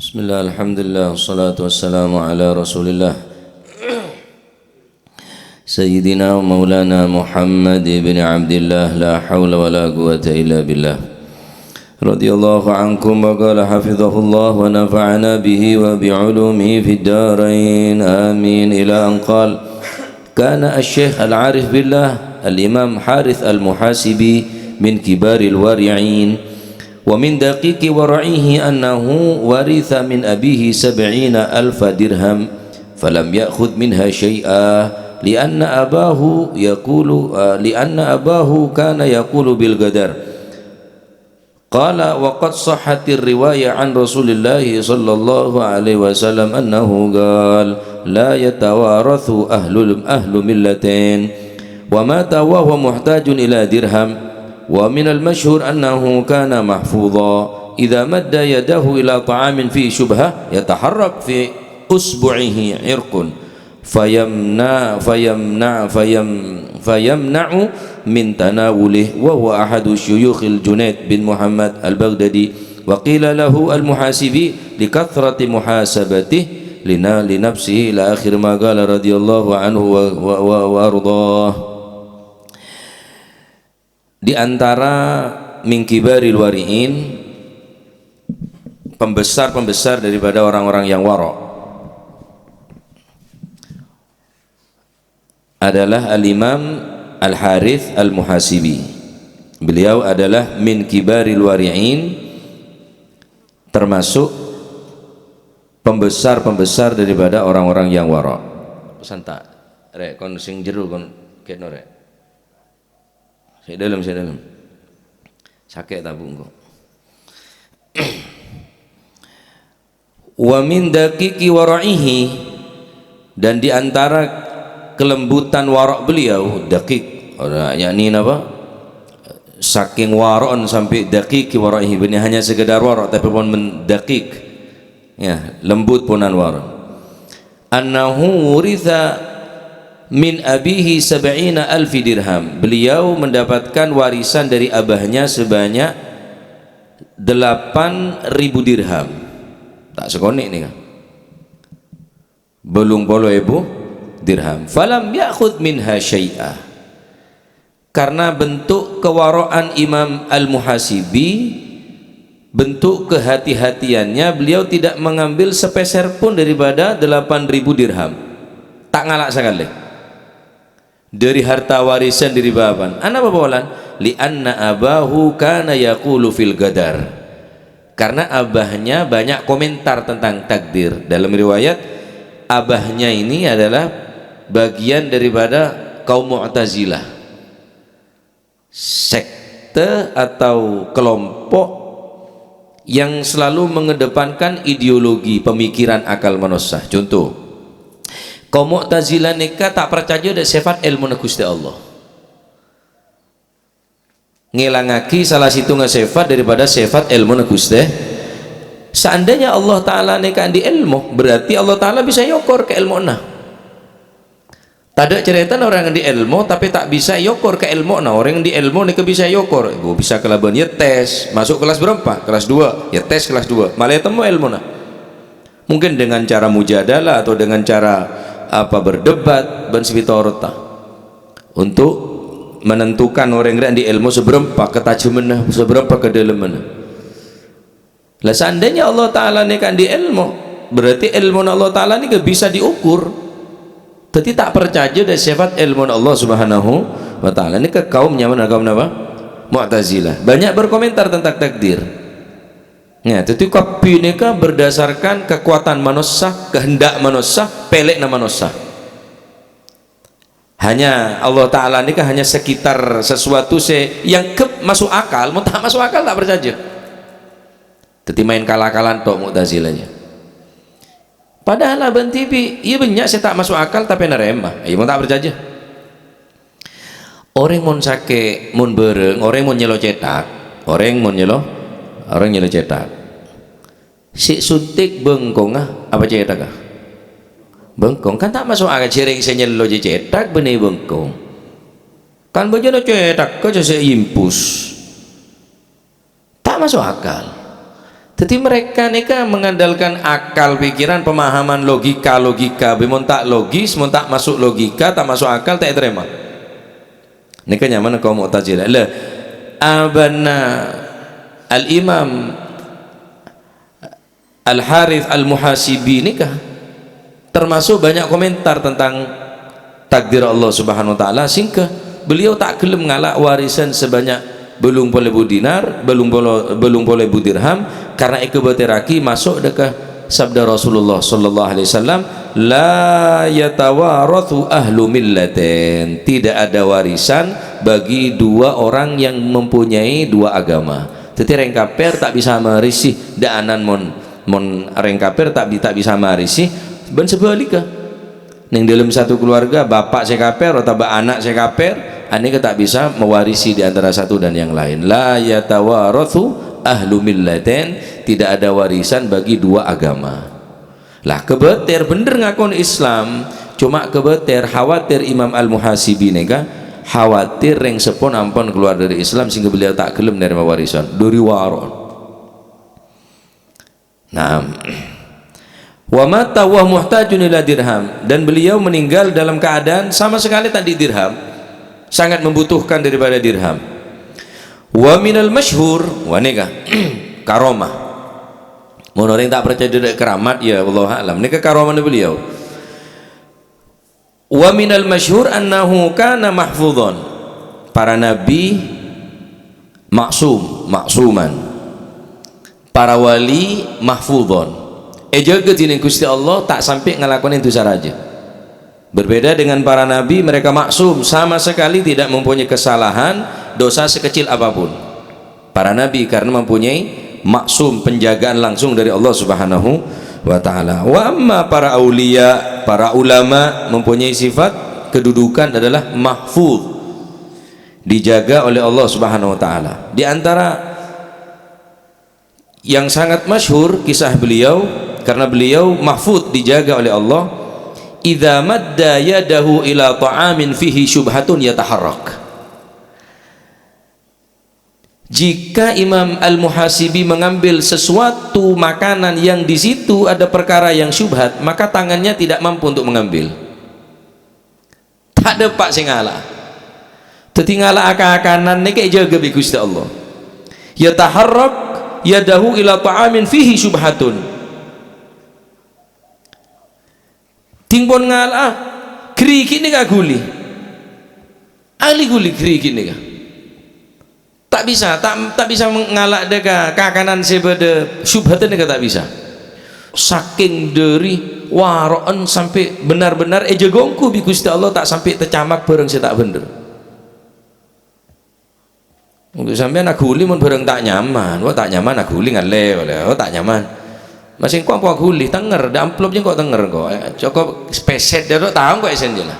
Bismillah, alhamdulillah, wassalatu wassalamu ala rasulillah Sayyidina wa maulana Muhammad ibn Abdillah, la hawla wa la quwata illa billah. Radiyallahu ankum wa qala hafizahullah wa nafa'ana bihi wa bi'ulumihi fid darain, amin. Ila an qala kana al-syekh al-arif billah al-imam Harith al-Muhasibi min kibaril wari'in wa min daqiqi wara'ihi annahu waritha min abihi 70,000 dirham falam ya'khudh minha syai'a lianna abahu kana yaqulu bil qadar. Qala wa qad sahhatir riwayah an Rasulillah sallallahu alaihi wasallam annahu qala la yatawarathu ahlu millatain wa mata wa huwa muhtajun ila dirham. Wa minal masyhur annahu kana mahfudha idza madda yadahu ila ta'amin fi syubhah yataharrak fi usbu'ihi irqun fayamna'u min tanawulih wa huwa ahadu syuyukhil Junaid bin Muhammad al-Baghdadi wa qila lahu al-Muhasibi likathrati muhasabatih li nafsihi ila akhir ma qala radhiyallahu anhu wa ardhah. Di antara min kibaril wari'in, pembesar-pembesar daripada orang-orang yang wara' adalah al-Imam Al-Harith Al-Muhasibi. Beliau adalah min kibaril wari'in, termasuk pembesar-pembesar daripada orang-orang yang wara'. Pesan tak rek kon sing jero kon kene rek. Saya dalam sakit tabung kok. Wa min daqiqi wara'ihi, dan di antara kelembutan warak beliau, daqiq yakni apa, saking waron sampai daqiqi wara'ihi, benar hanya sekedar warak tapi pun mendaqiq ya, lembut punan waron. Annahu wuritha min abihi 70,000 dirham, beliau mendapatkan warisan dari abahnya sebanyak 8.000 dirham. Tak sekonek nih kan, belum polo ibu dirham. Falam ya'khudh minha syai'ah, karena bentuk kewaraan Imam Al-Muhasibi, bentuk kehati-hatiannya, beliau tidak mengambil sepeser pun daripada 8.000 dirham. Tak ngalak sekali dari harta warisan dari baban. Ana bawalan li anna abahu kana yaqulu fil qadar, karena abahnya banyak komentar tentang takdir. Dalam riwayat abahnya ini adalah bagian daripada kaum Mu'tazilah, sekte atau kelompok yang selalu mengedepankan ideologi pemikiran akal manusia. Contoh, kaum Mu'tazilah nikah tak percaya ada sifat ilmu Gusti Allah, ngilangaki salah situ sifat daripada sifat ilmu Gusti. Seandainya Allah Ta'ala nikah di ilmu, berarti Allah Ta'ala bisa yokor ke ilmu nah. Tak ada cerita orang yang di ilmu tapi tak bisa yokor ke ilmu nah. Orang yang di ilmu nikah bisa yokor, gue bisa kelaban ya tes masuk kelas berapa, kelas 2 ya tes kelas 2 malah temu ilmu nah. Mungkin dengan cara mujadalah atau dengan cara apa berdebat dan sebitorta untuk menentukan orang yang di ilmu seberapa ketajaman, seberapa kedalaman. Lah seandainya Allah Ta'ala ini kan di ilmu, berarti ilmu Allah Ta'ala ini bisa diukur. Jadi tak percaya dari sifat ilmu Allah Subhanahu wa Ta'ala. Ini ke kaumnya mana, kaum apa? Mu'tazilah. Banyak berkomentar tentang takdir. Ya, itu kapi nikah berdasarkan kekuatan manusia, kehendak manusia, pelek nama manusia. Hanya Allah Ta'ala nikah hanya sekitar sesuatu yang masuk akal, mau tak masuk akal tak percaya. Jadi main kalah-kalan tok Mu'tazilahnya. Padahal abang TV, iya banyak saya tak masuk akal tapi nerema, iya mau tak percaya. Orang mau sake, mau bereng, orang mau nyelo cetak, orang cetak. Si suntik bengkong apa cetak ah? Bengkong kan tak masuk akal, sering saya nyelo cetak benih bengkong. Kan baju cetak, kau jadi impus. Tak masuk akal. Jadi mereka nika mengandalkan akal, pikiran, pemahaman, logika. Bimon tak logis, mon tak masuk logika, tak masuk akal, tak terima. Nika nyaman kaum Mu'tazilah. Lah abana al-Imam Al-Harith Al-Muhasibi nikah termasuk banyak komentar tentang takdir Allah Subhanahu wa taala, sehingga beliau tak gelem ngalak warisan sebanyak belum boleh dinar, belum boleh dirham, karena ikebateraki masuk dekat sabda Rasulullah sallallahu alaihi wasallam, la yatawarathu ahlu millatin, tidak ada warisan bagi dua orang yang mempunyai dua agama. Jadi orang kafir tak bisa merisih daanan mon orang kafir tak bisa merisih, ben sebaliknya ning dalam satu keluarga bapak saya kafir atau anak saya kafir, ane tak bisa mewarisi di antara satu dan yang lain. La yatawarathu ahlu millatin, tidak ada warisan bagi dua agama. Lah kebeter bener ngakon Islam, cuma kebeter khawatir Imam Al-Muhasibi nega khawatir reng sepon ampun keluar dari Islam sehingga beliau tak gelem nerima warisan dari waron. Nah, wa mata wa muhtajun ila dirham, dan beliau meninggal dalam keadaan sama sekali tak dirham, sangat membutuhkan daripada dirham. Wa minal masyhur, wa nika karomah. Mun orang tak percaya dengan keramat ya wallahu alam, nika karomah beliau. Wa minal masyhur annahu kana mahfudhan, para nabi maksuman, para wali mahfudhan. Jaga diri Gusti Allah tak sampai ngelakuin dosa raja. Berbeda dengan para nabi, mereka maksum, sama sekali tidak mempunyai kesalahan, dosa sekecil apapun. Para nabi karena mempunyai maksum, penjagaan langsung dari Allah Subhanahu wa taala. Wa amma para aulia, para ulama mempunyai sifat kedudukan adalah mahfuz, dijaga oleh Allah Subhanahu wa taala. Di antara yang sangat masyhur kisah beliau, karena beliau mahfud, dijaga oleh Allah, idza madda yadahu ila ta'amin fihi syubhatun yataharrak. Jika Imam Al-Muhasibi mengambil sesuatu makanan yang di situ ada perkara yang syubhat, maka tangannya tidak mampu untuk mengambil. Tak ada pak sing ngalah. Dadi ngalah akak-akanan niki jaga bi Gusti Allah. Yataharrak yadahu ila ta'amin fihi syubhatun. Tingpon ngalah kriki ni ka guli ali guli kriki ni ka tak bisa mengalak deka kakanan sebeda syubhatan deka tak bisa, saking dari waroan sampai benar-benar ejegongku bi Gusti Allah tak sampai tercamak bareng saya tak bener. Untuk sampai nak guli mun bareng tak nyaman, wah tak nyaman nak guli ngale oleh, oh tak nyaman. Masing kok apa guli tenger, da amplopnya kok tenger kok. Cukup speset dia tak tahu kok esen je lah.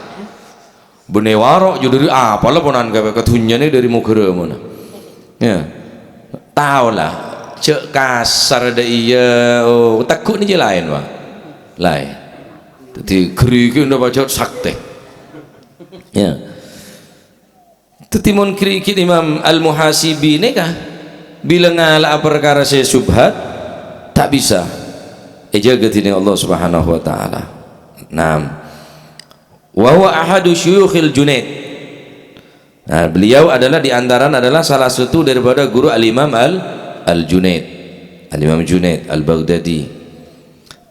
Bene warok jo dari apalah ponan ketunyane dari mugere mana. Ya. Tahu lah, cek kasar ada iya, oh takut ni je lain wah. Lain. Jadi keriki ndak baca sakte. Ya. Tetimun keriki Imam Al-Muhasibi ni kah bila ngalah perkara saya subhat tak bisa. Jaga diri Allah Subhanahu wa taala. Naam. Wa huwa ahadu syuyukhil Junaid. Nah, beliau adalah adalah salah satu daripada guru Al-Imam Al-Junaid. Al-Imam Junaid Al-Baghdadi.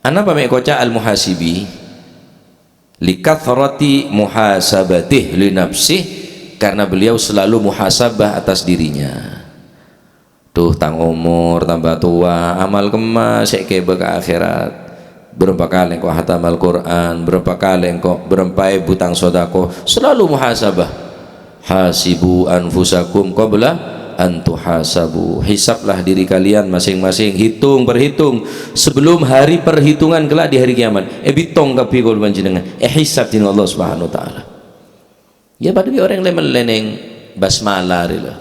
Ana pame koca Al-Muhasibi likathrati muhasabatih li nafsih, karena beliau selalu muhasabah atas dirinya. Tuh tang umur tambah tua, amal kemas ke akhirat, berapa kali kau hatam Al-Quran, berapa kali kau berapa butang sodako, selalu muhasabah. Hasibu anfusakum qabla an tuhasabu, hisablah diri kalian masing-masing, berhitung sebelum hari perhitungan kelak di hari kiamat. Bitong tapi kau panjenengan hisab din Allah Subhanahu wa taala. Ya pada orang leneng basmalah rila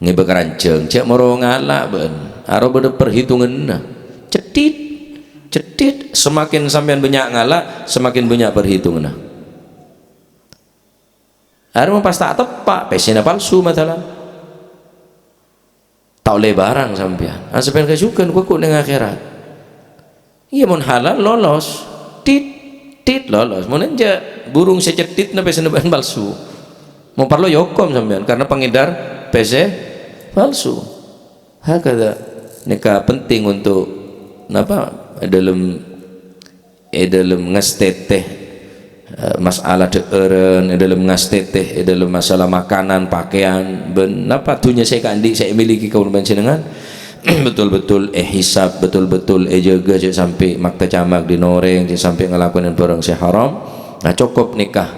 ngebek ranceng cek moro ngalak ben aro beda perhitungan nah cetit semakin sampean banyak ngalak semakin banyak perhitungan nah aro pas tak tepak pesina palsu masalah tak oleh barang sampean sampean kasukan kuku ning akhirat iya mun halal lolos tit lolos mun anja burung secetit na pesen ban palsu mau perlu yokom sampean karena pengedar PC palsu hakada nikah penting untuk napa dalam ngesteteh masalah deureun dalam ngasteteh dalam masalah makanan pakaian ben napa dunya saya kandi saya miliki kaul panjenengan betul-betul hisab betul-betul jaga cek sampai makta camak dinoreng cek sampai ngelakuin barang saya haram nah cukup nikah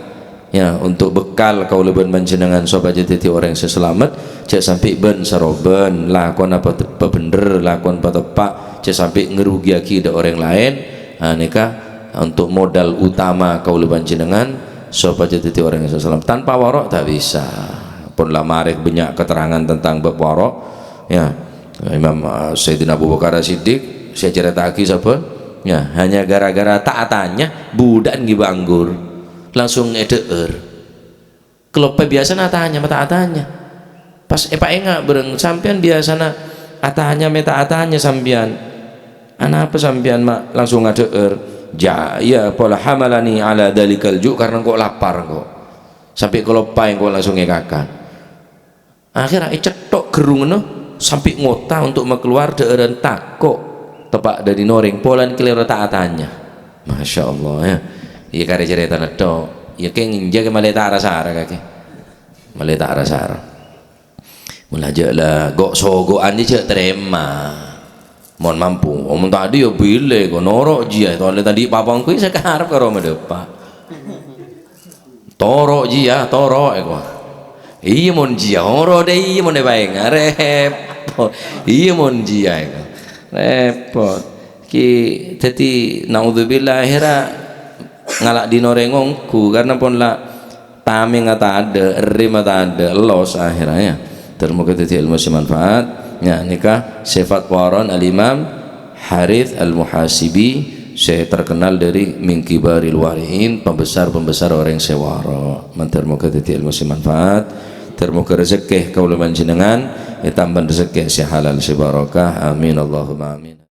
ya untuk bekal kaul panjenengan supaya jadi orang yang selamat cek sampai ben saroben lakon apa bener lakon apa tepak cek sampai ngerugiaki orang lain nah nikah untuk modal utama kaula panjenengan supaya jadi orang yang selamat tanpa warok tak bisa pun lah marif banyak keterangan tentang bab warok ya Imam Sayyidina Abu Bakar Siddiq saya cerita lagi siapa ya hanya gara-gara taatannya budak ngibanggur langsung edeur kelope biasa natanya mataatanya pas pak enggak bereng sampean biasa atanya metaatanya sampean anak apa sampean mak langsung ngadeur ya pola hamalani ala dalikal ju karena kok lapar kok sampai kalau paling kok langsung ngekakan akhirnya cetok gerung no sampai ngota untuk keluar daerah takok tepak dari noreng polan kelihatan taatannya masya Allah ya iya kare cerita neto ya kayak jaga maleta arasara kaki maleta arasara mulai lah gok sogoan aja terima mohon mampu omong tadi ya bile kok norok jia itu tadi papangku saya keharap karo medepa torok jia torok iya mon jia oro deh iya mon bae repot iya mon jia repot ki tadi naudzubillah akhirnya ngalak dinorengongku karena pun lah taming tak ada rim tak ada los akhirnya termoga tadi ilmu manfaat ya nikah sifat waron al-imam Harith al-Muhasibi saya terkenal dari mingkibaril warihin pembesar-pembesar orang sewara mantermoga tadi ilmu manfaat termoga rezeki kaula panjenengan tambah rezeki si halal si barakah amin Allahumma amin.